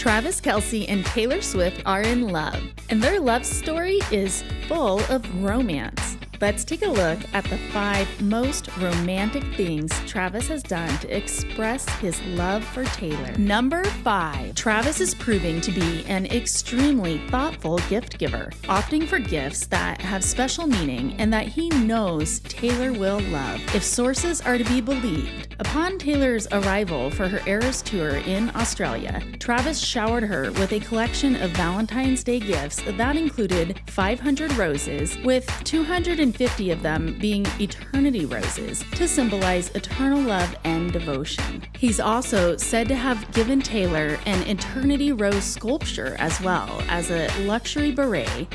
Travis Kelce and Taylor Swift are in love, and their love story is full of romance. Let's take a look at the 5 most romantic things Travis has done to express his love for Taylor. Number 5. Travis is proving to be an extremely thoughtful gift giver, opting for gifts that have special meaning and that he knows Taylor will love. If sources are to be believed, upon Taylor's arrival for her Eras tour in Australia, Travis showered her with a collection of Valentine's Day gifts that included 500 roses, with 250 of them being eternity roses to symbolize eternal love and devotion. He's also said to have given Taylor an eternity rose sculpture as well as a luxury beret,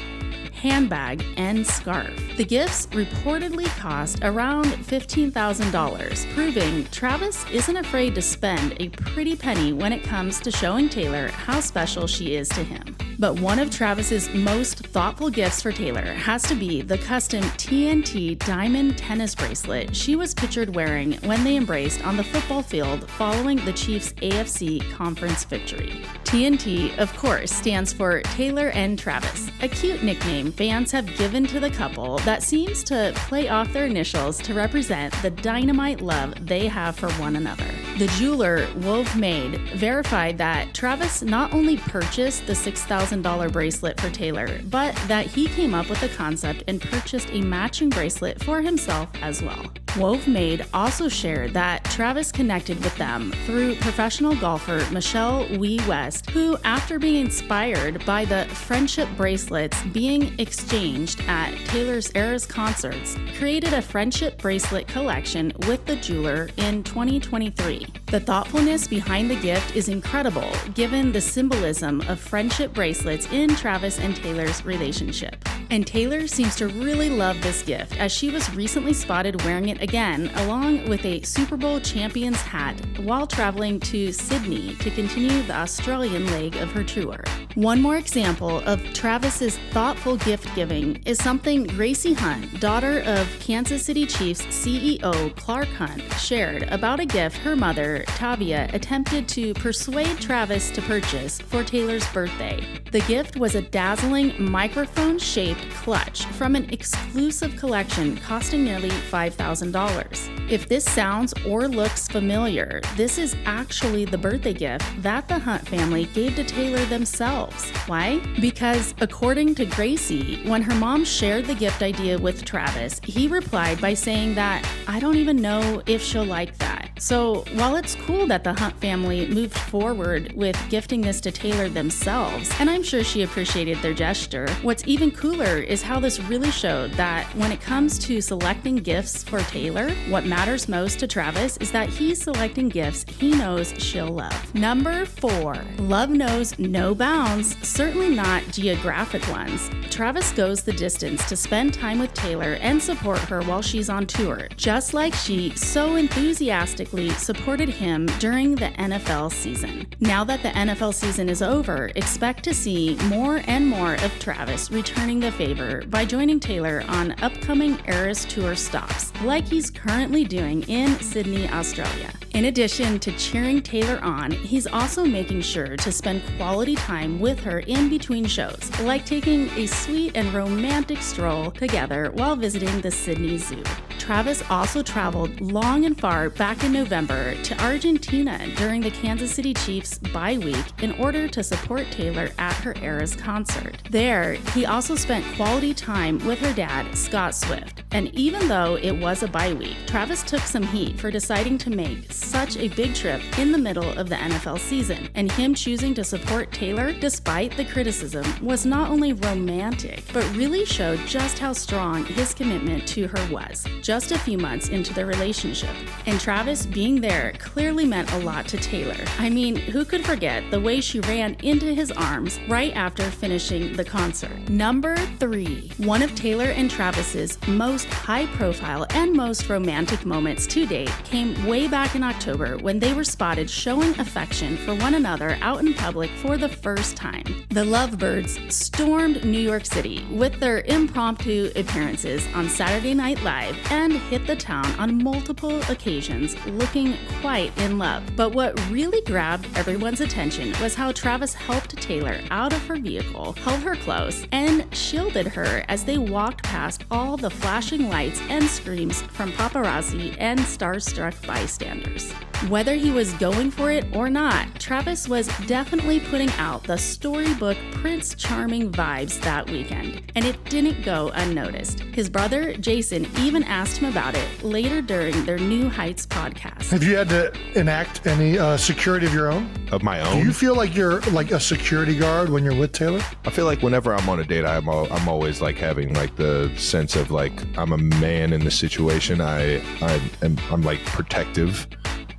handbag, and scarf. The gifts reportedly cost around $15,000, proving Travis isn't afraid to spend a pretty penny when it comes to showing Taylor how special she is to him. But one of Travis's most thoughtful gifts for Taylor has to be the custom TNT diamond tennis bracelet she was pictured wearing when they embraced on the football field following the Chiefs' AFC conference victory. TNT, of course, stands for Taylor and Travis, a cute nickname fans have given to the couple that seems to play off their initials to represent the dynamite love they have for one another. The jeweler, Wove Made, verified that Travis not only purchased the $6,000 bracelet for Taylor, but that he came up with the concept and purchased a matching bracelet for himself as well. Wove Made also shared that Travis connected with them through professional golfer Michelle Wee West, who, after being inspired by the friendship bracelets being exchanged at Taylor's Eras concerts, created a friendship bracelet collection with the jeweler in 2023. The thoughtfulness behind the gift is incredible, given the symbolism of friendship bracelets in Travis and Taylor's relationship. And Taylor seems to really love this gift, as she was recently spotted wearing it again, along with a Super Bowl champion's hat, while traveling to Sydney to continue the Australian leg of her tour. One more example of Travis's thoughtful gift giving is something Gracie Hunt, daughter of Kansas City Chiefs CEO Clark Hunt, shared about a gift her mother, Tavia, attempted to persuade Travis to purchase for Taylor's birthday. The gift was a dazzling microphone-shaped clutch from an exclusive collection costing nearly $5,000. If this sounds or looks familiar, this is actually the birthday gift that the Hunt family gave to Taylor themselves. Why? Because according to Gracie, when her mom shared the gift idea with Travis, he replied by saying that, "I don't even know if she'll like that." So while it's cool that the Hunt family moved forward with gifting this to Taylor themselves, and I'm sure she appreciated their gesture, what's even cooler is how this really showed that when it comes to selecting gifts for Taylor, what matters most to Travis is that he's selecting gifts he knows she'll love. Number 4. Love knows no bounds, certainly not geographic ones. Travis goes the distance to spend time with Taylor and support her while she's on tour, just like she so enthusiastically supported him during the NFL season. Now that the NFL season is over, expect to see more and more of Travis returning the favor by joining Taylor on upcoming Eras tour stops, like he's currently doing in Sydney, Australia. In addition to cheering Taylor on, he's also making sure to spend quality time with her in between shows, like taking a sweet and romantic stroll together while visiting the Sydney Zoo. Travis also traveled long and far back in November to Argentina during the Kansas City Chiefs bye week in order to support Taylor at her Eras concert. There, he also spent quality time with her dad, Scott Swift. And even though it was a bye week, Travis took some heat for deciding to make such a big trip in the middle of the NFL season, and him choosing to support Taylor despite the criticism was not only romantic, but really showed just how strong his commitment to her was, just a few months into their relationship. And Travis being there clearly meant a lot to Taylor. I mean, who could forget the way she ran into his arms right after finishing the concert? Number 3. One of Taylor and Travis's most high-profile and most romantic moments to date came way back in October when they were spotted showing affection for one another out in public for the first time. The Lovebirds stormed New York City with their impromptu appearances on Saturday Night Live and and hit the town on multiple occasions, looking quite in love. But what really grabbed everyone's attention was how Travis helped Taylor out of her vehicle, held her close, and shielded her as they walked past all the flashing lights and screams from paparazzi and starstruck bystanders. Whether he was going for it or not, Travis was definitely putting out the storybook Prince Charming vibes that weekend, and it didn't go unnoticed. His brother, Jason, even asked him about it later during their New Heights podcast. Have you had to enact any security of your own? Of my own? Do you feel like you're like a security guard when you're with Taylor? I feel like whenever I'm on a date, I'm always like having like the sense of like I'm a man in the situation. I'm like protective.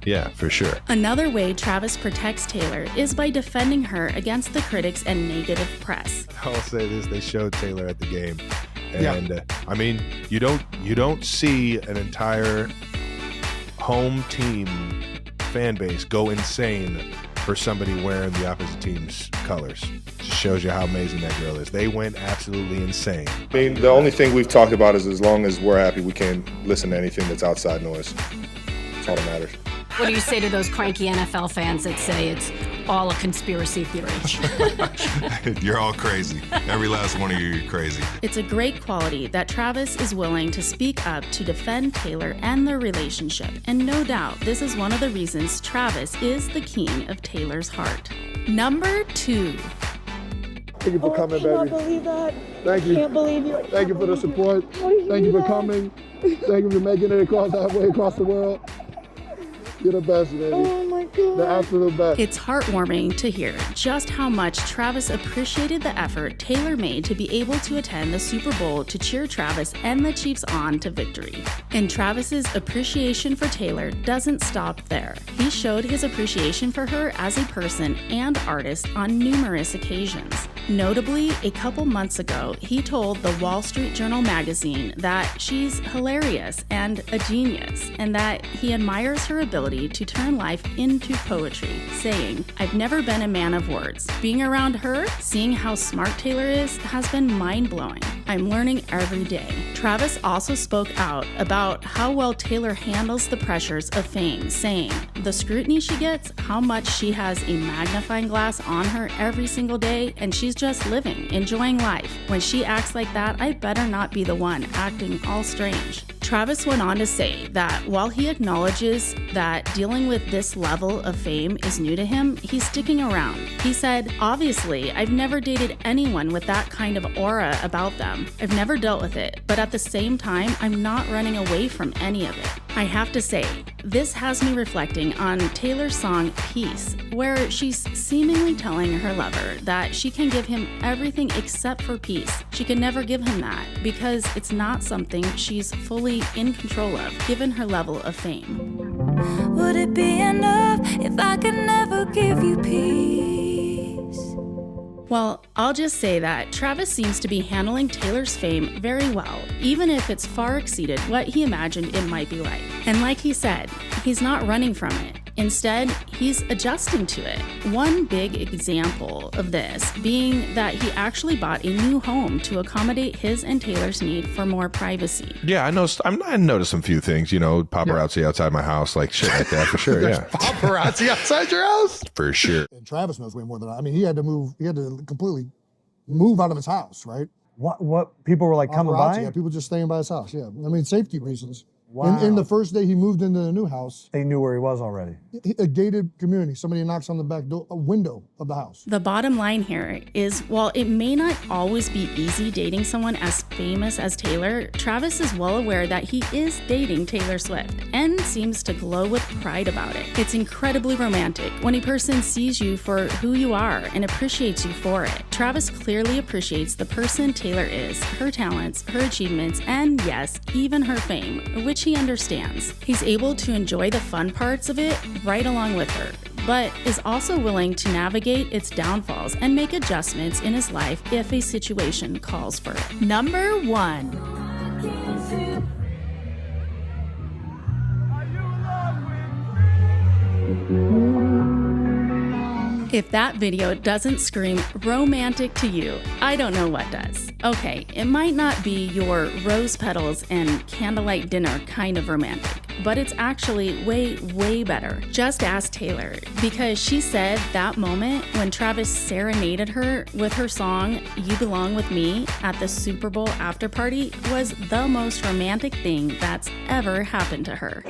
Yeah, for sure. Another way Travis protects Taylor is by defending her against the critics and negative press. I'll say this: they showed Taylor at the game, and I mean, you don't see an entire home team fan base go insane for somebody wearing the opposite team's colors. Just shows you how amazing that girl is. They went absolutely insane. I mean, the only thing we've talked about is as long as we're happy, we can't listen to anything that's outside noise. That's all that matters. What do you say to those cranky NFL fans that say it's all a conspiracy theory? You're all crazy. Every last one of you are crazy. It's a great quality that Travis is willing to speak up to defend Taylor and their relationship. And no doubt, this is one of the reasons Travis is the king of Taylor's heart. Number 2. Thank you for coming, baby. I cannot believe that. Thank you. I can't believe you. Thank you for the support. Thank you for coming. Thank you for making it across halfway across the world. You're the best, baby. Oh my God. The absolute best. It's heartwarming to hear just how much Travis appreciated the effort Taylor made to be able to attend the Super Bowl to cheer Travis and the Chiefs on to victory. And Travis's appreciation for Taylor doesn't stop there. He showed his appreciation for her as a person and artist on numerous occasions. Notably, a couple months ago, he told the Wall Street Journal magazine that she's hilarious and a genius, and that he admires her ability to turn life into poetry, saying, "I've never been a man of words. Being around her, seeing how smart Taylor is, has been mind-blowing. I'm learning every day." Travis also spoke out about how well Taylor handles the pressures of fame, saying, "The scrutiny she gets, how much she has a magnifying glass on her every single day, and she's just living, enjoying life. When she acts like that, I better not be the one acting all strange." Travis went on to say that while he acknowledges that dealing with this level of fame is new to him, he's sticking around. He said, "Obviously, I've never dated anyone with that kind of aura about them. I've never dealt with it, but at the same time, I'm not running away from any of it. I have to say, this has me reflecting on Taylor's song Peace, where she's seemingly telling her lover that she can give him everything except for peace. She can never give him that because it's not something she's fully in control of, given her level of fame." Would it be enough if I could never give you peace? Well, I'll just say that Travis seems to be handling Taylor's fame very well, even if it's far exceeded what he imagined it might be like. And like he said, he's not running from it. Instead, he's adjusting to it. One big example of this being that he actually bought a new home to accommodate his and Taylor's need for more privacy. Yeah, I noticed some few things, paparazzi outside my house, like shit like that for sure. Yeah. Paparazzi outside your house? For sure. And Travis knows way more than I. I mean, he had to completely move out of his house, right? What people were like coming by? Yeah, people just staying by his house, yeah. I mean, safety reasons. Wow. In the first day he moved into the new house, they knew where he was already. A gated community. Somebody knocks on the back door, a window of the house. The bottom line here is, while it may not always be easy dating someone as famous as Taylor, Travis is well aware that he is dating Taylor Swift and seems to glow with pride about it. It's incredibly romantic when a person sees you for who you are and appreciates you for it. Travis clearly appreciates the person Taylor is, her talents, her achievements, and yes, even her fame, which he understands. He's able to enjoy the fun parts of it right along with her, but is also willing to navigate its downfalls and make adjustments in his life if a situation calls for it. Number 1. If that video doesn't scream romantic to you, I don't know what does. Okay, it might not be your rose petals and candlelight dinner kind of romantic, but it's actually way, way better. Just ask Taylor, because she said that moment when Travis serenaded her with her song, You Belong With Me, at the Super Bowl after party was the most romantic thing that's ever happened to her.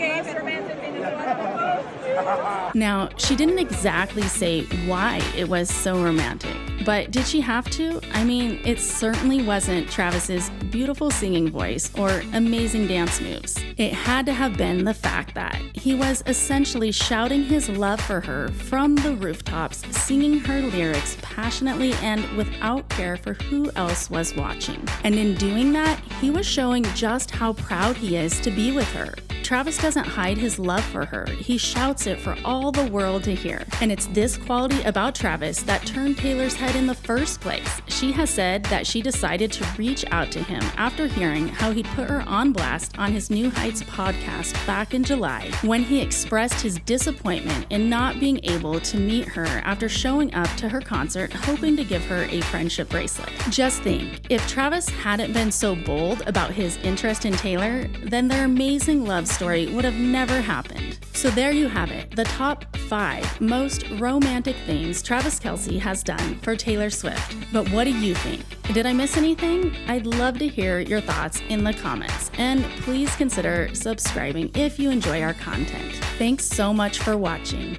Now, she didn't exactly say why it was so romantic, but did she have to? I mean, it certainly wasn't Travis's beautiful singing voice or amazing dance moves. It had to have been the fact that he was essentially shouting his love for her from the rooftops, singing her lyrics passionately and without care for who else was watching. And in doing that, he was showing just how proud he is to be with her. Travis doesn't hide his love for her. He shouts it for all the world to hear. And it's this quality about Travis that turned Taylor's head in the first place. She has said that she decided to reach out to him after hearing how he'd put her on blast on his New Heights podcast back in July, when he expressed his disappointment in not being able to meet her after showing up to her concert hoping to give her a friendship bracelet. Just think, if Travis hadn't been so bold about his interest in Taylor, then their amazing love story would have never happened. So there you have it, the top 5 most romantic things Travis Kelce has done for Taylor Swift. But what do you think? Did I miss anything? I'd love to hear your thoughts in the comments, and please consider subscribing if you enjoy our content. Thanks so much for watching.